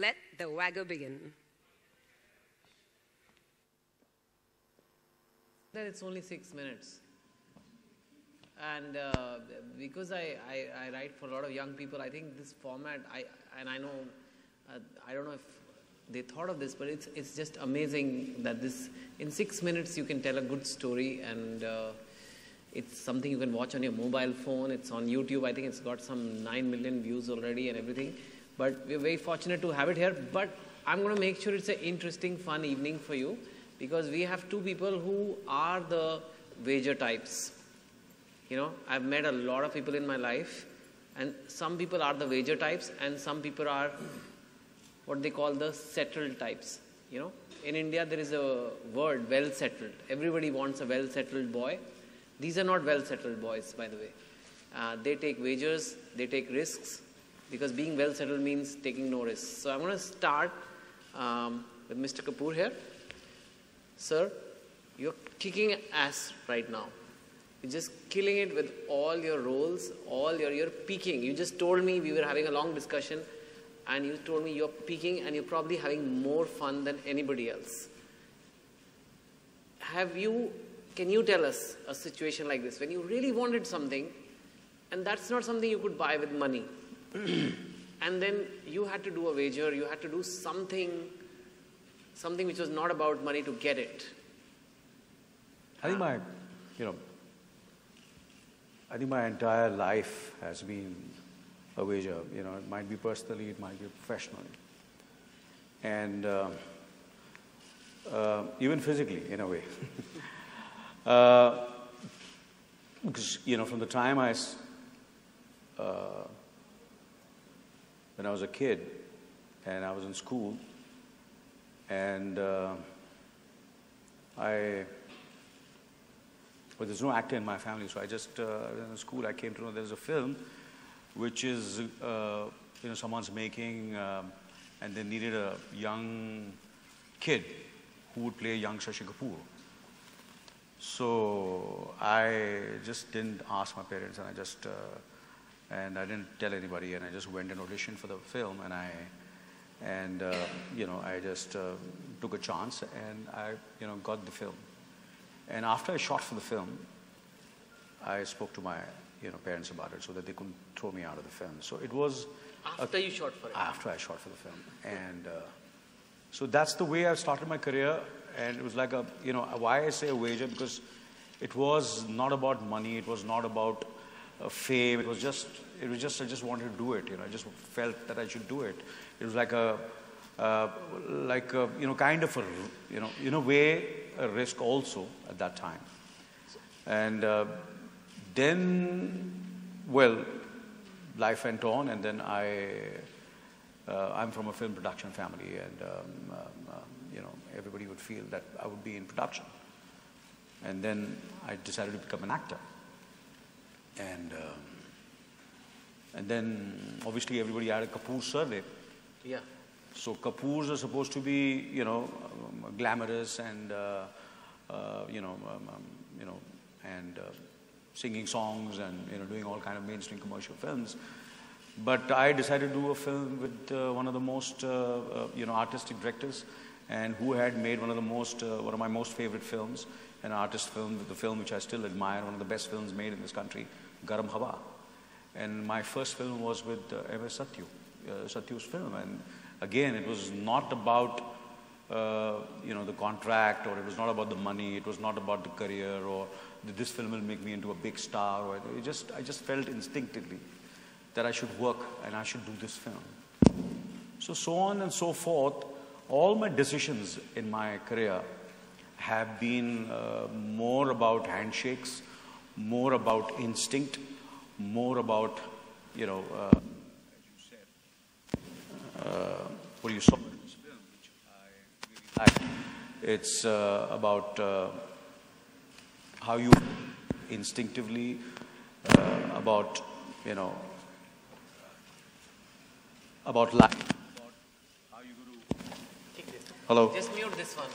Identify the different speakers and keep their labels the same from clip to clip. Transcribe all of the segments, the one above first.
Speaker 1: let the wagger begin.
Speaker 2: That it's only 6 minutes. And because I write for a lot of young people, I think this format, I know, I don't know if they thought of this, but it's just amazing that this, in 6 minutes you can tell a good story, and it's something you can watch on your mobile phone. It's on YouTube. I think it's got some 9 million views already and everything. But we're very fortunate to have it here. But I'm going to make sure it's an interesting, fun evening for you, because we have two people who are the wager types. You know, I've met a lot of people in my life, and some people are the wager types, and some people are what they call the settled types. You know, in India there is a word, well settled. Everybody wants a well settled boy. These are not well settled boys, by the way. They take wagers, they take risks, because being well settled means taking no risks. So I'm going to start with Mr. Kapoor here. Sir, you're kicking ass right now. You're just killing it with all your roles, you're peaking. You just told me, we were having a long discussion, and you told me you're peaking and you're probably having more fun than anybody else. Can you tell us a situation like this, when you really wanted something, and that's not something you could buy with money, and then you had to do a wager, you had to do something which was not about money to get it?
Speaker 3: I think my entire life has been a wager. You know, it might be personally, it might be professionally, and even physically, in a way. Because, you know, from the time when I was a kid and I was in school, and but there's no actor in my family, so I just, in school, I came to know there's a film which is, you know, someone's making, and they needed a young kid who would play young Shashi Kapoor. So I just didn't ask my parents, and I didn't tell anybody, and I just went and auditioned for the film, and you know, I just took a chance, and I, you know, got the film. And after I shot for the film, I spoke to my, you know, parents about it so that they couldn't throw me out of the film. So it was
Speaker 2: after you shot for it.
Speaker 3: After I shot for the film, and so that's the way I started my career. And it was like a, you know, why I say a wager, because it was not about money, it was not about fame, it was just I just wanted to do it, you know, I just felt that I should do it. It was like a, you know, kind of a, you know, in a way, a risk also at that time. And then, well, life went on, and then I'm from a film production family, and you know, everybody would feel that I would be in production. And then I decided to become an actor. And then obviously everybody had a Kapoor surname.
Speaker 2: Yeah.
Speaker 3: So Kapoors are supposed to be, you know, glamorous and and singing songs and, you know, doing all kind of mainstream commercial films. But I decided to do a film with one of the most you know, artistic directors, and who had made one of my most favorite films, an artist film, the film which I still admire, one of the best films made in this country, Garam Hawa. And my first film was with M.S. Satyu's film, and again, it was not about you know, the contract, or it was not about the money, it was not about the career, or this film will make me into a big star. Or I just felt instinctively that I should work and I should do this film. So on and so forth, all my decisions in my career have been more about handshakes, more about instinct, more about, you know, as you said, what you saw in this film, which I really like. It's about how you instinctively, about, you know, about life. About how you go to... Hello?
Speaker 2: Just mute this one and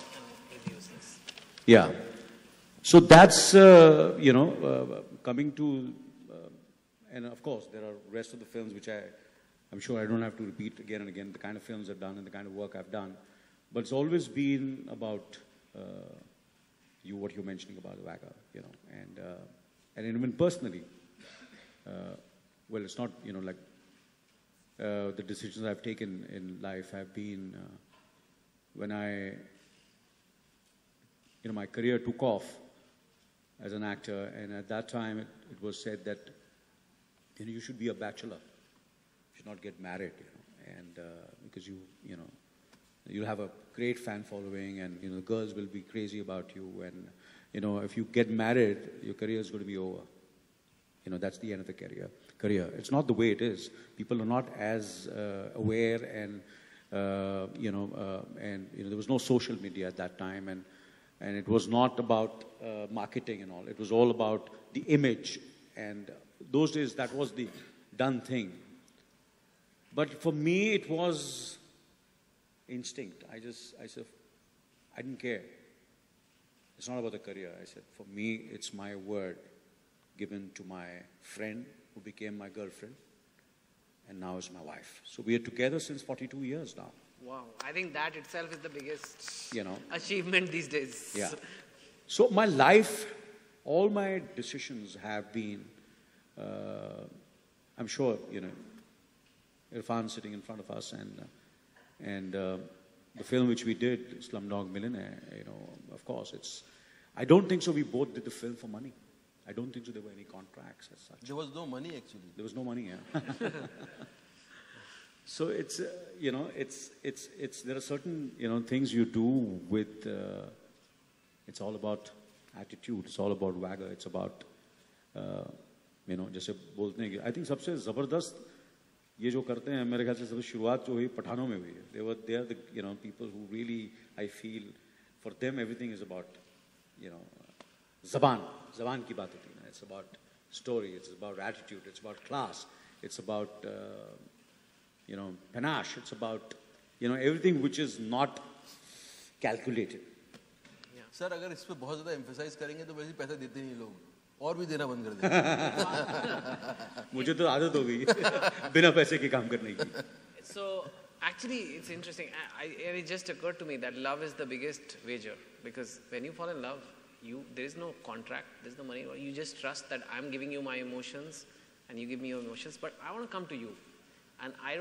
Speaker 2: it'll be useless.
Speaker 3: Yeah. So that's, you know, coming to... and of course, there are rest of the films which I I'm sure I don't have to repeat again and again the kind of films I've done and the kind of work I've done. But it's always been about what you're mentioning about the Wagga, you know, and even personally, well, it's not, you know, like the decisions I've taken in life have been when my career took off as an actor, and at that time it was said that, you know, you should be a bachelor, you should not get married, you know, and because you'll have a great fan following, and you know the girls will be crazy about you, and you know if you get married, your career is going to be over. You know, that's the end of the career. It's not the way it is. People are not as aware, and there was no social media at that time, and it was not about marketing and all. It was all about the image, and those days that was the done thing. But for me, it was instinct. I said, I didn't care. It's not about the career. I said, for me, it's my word given to my friend who became my girlfriend and now is my wife. So we are together since 42 years now.
Speaker 2: Wow. I think that itself is the biggest,
Speaker 3: you know,
Speaker 2: achievement these days.
Speaker 3: Yeah. So my life, all my decisions have been, I'm sure, you know, Irrfan sitting in front of us, and the film which we did, Slumdog Millionaire, you know, of course, I don't think so we both did the film for money. I don't think so there were any contracts as such.
Speaker 1: There was no money actually.
Speaker 3: There was no money, yeah. So it's, you know, there are certain, you know, things you do with, it's all about attitude, it's all about Wagga, it's about, you know, जैसे बोलते हैं कि I think सबसे ज़बरदस्त ये जो करते हैं मेरे ख्याल से सबसे शुरुआत जो हुई पठानों में हुई है. They are the, you know, people who really, I feel, for them everything is about, you know, ज़बान की बात होती है. It's about story, it's about attitude, it's about class, it's about you know, panache, it's about, you know, everything which is not calculated.
Speaker 1: Sir अगर इस पे बहुत ज़्यादा emphasize करेंगे तो वैसे पैसे देते नहीं लोग और भी देना बंद कर देंगे.
Speaker 3: मुझे तो आदत हो गई बिना पैसे के काम करने की.
Speaker 2: So actually it's interesting. It just occurred to me that love is the biggest wager, because when you fall in love, there is no contract, there is no money. You just trust that I'm giving you my emotions and you give me your emotions, but I want to come to you. And I've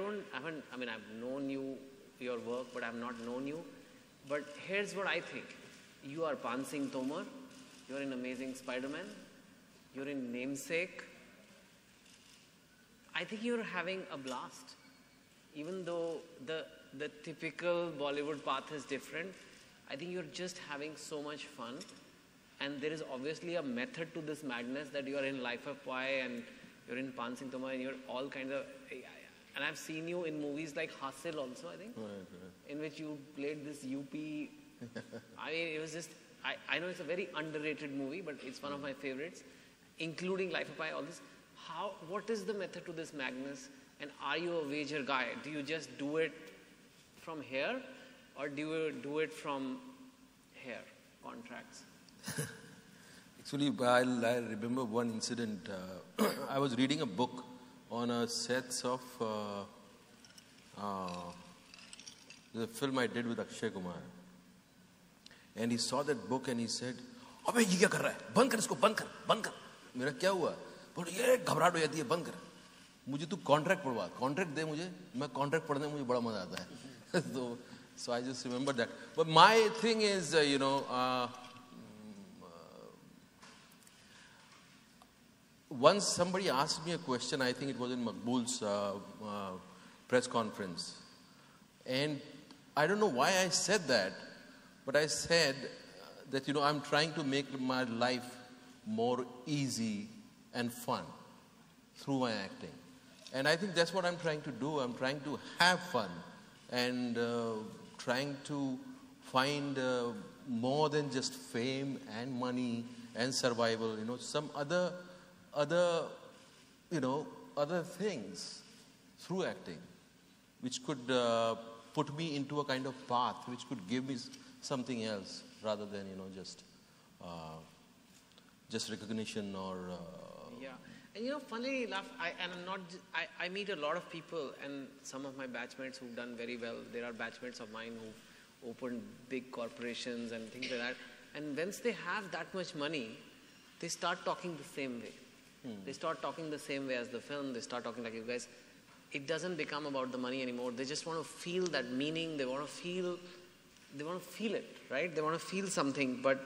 Speaker 2: known your work, but I've not known you. But here's what I think. You are Pan Singh Tomar, you're in Amazing Spider-Man, you're in Namesake. I think you're having a blast. Even though the typical Bollywood path is different, I think you're just having so much fun. And there is obviously a method to this madness, that you are in Life of Pi and you're in Pan Singh Tomar and you're all kinds of... And I've seen you in movies like Hasil also, I think, in which you played this UP. I mean, it was just, I know it's a very underrated movie, but it's one of my favorites, including Life of Pi, all this. What is the method to this madness? And are you a wager guy? Do you just do it from here, or do you do it from here, contracts?
Speaker 1: Actually, I remember one incident. I was reading a book on a sets of the film I did with Akshay Kumar. And he saw that book and he said, "अबे ये क्या कर रहा है? बंद कर इसको, बंद कर, बंद कर." मेरा क्या हुआ? बोले ये घबराहट हो जाती है, बंद कर. मुझे तू कॉन्ट्रैक्ट पढ़वा, कॉन्ट्रैक्ट दे मुझे, मैं कॉन्ट्रैक्ट पढ़ने में मुझे बड़ा मजा आता है. So I just remember that. But my thing is, you know, once somebody asked me a question, I think it was in Maqbool's press conference. And I don't know why I said that, but I said that, you know, I'm trying to make my life more easy and fun through my acting. And I think that's what I'm trying to do. I'm trying to have fun and trying to find more than just fame and money and survival, you know, some other things through acting, which could put me into a kind of path, which could give me something else rather than, you know, just recognition or...
Speaker 2: Yeah. And you know, funnily enough, I meet a lot of people, and some of my batchmates who've done very well. There are batchmates of mine who've opened big corporations and things like that. And once they have that much money, they start talking the same way. They start talking the same way as the film. They start talking like you guys. It doesn't become about the money anymore. They just want to feel that meaning. They want to feel it, right? They want to feel something. But,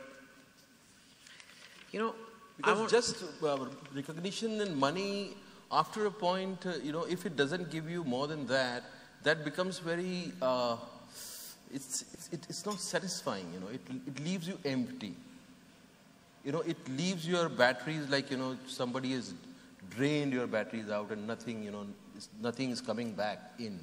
Speaker 2: you know,
Speaker 1: because just recognition and money, after a point, you know, if it doesn't give you more than that, that becomes very, it's not satisfying, you know, it leaves you empty. You know, it leaves your batteries like, you know, somebody has drained your batteries out and nothing, you know, nothing is coming back in.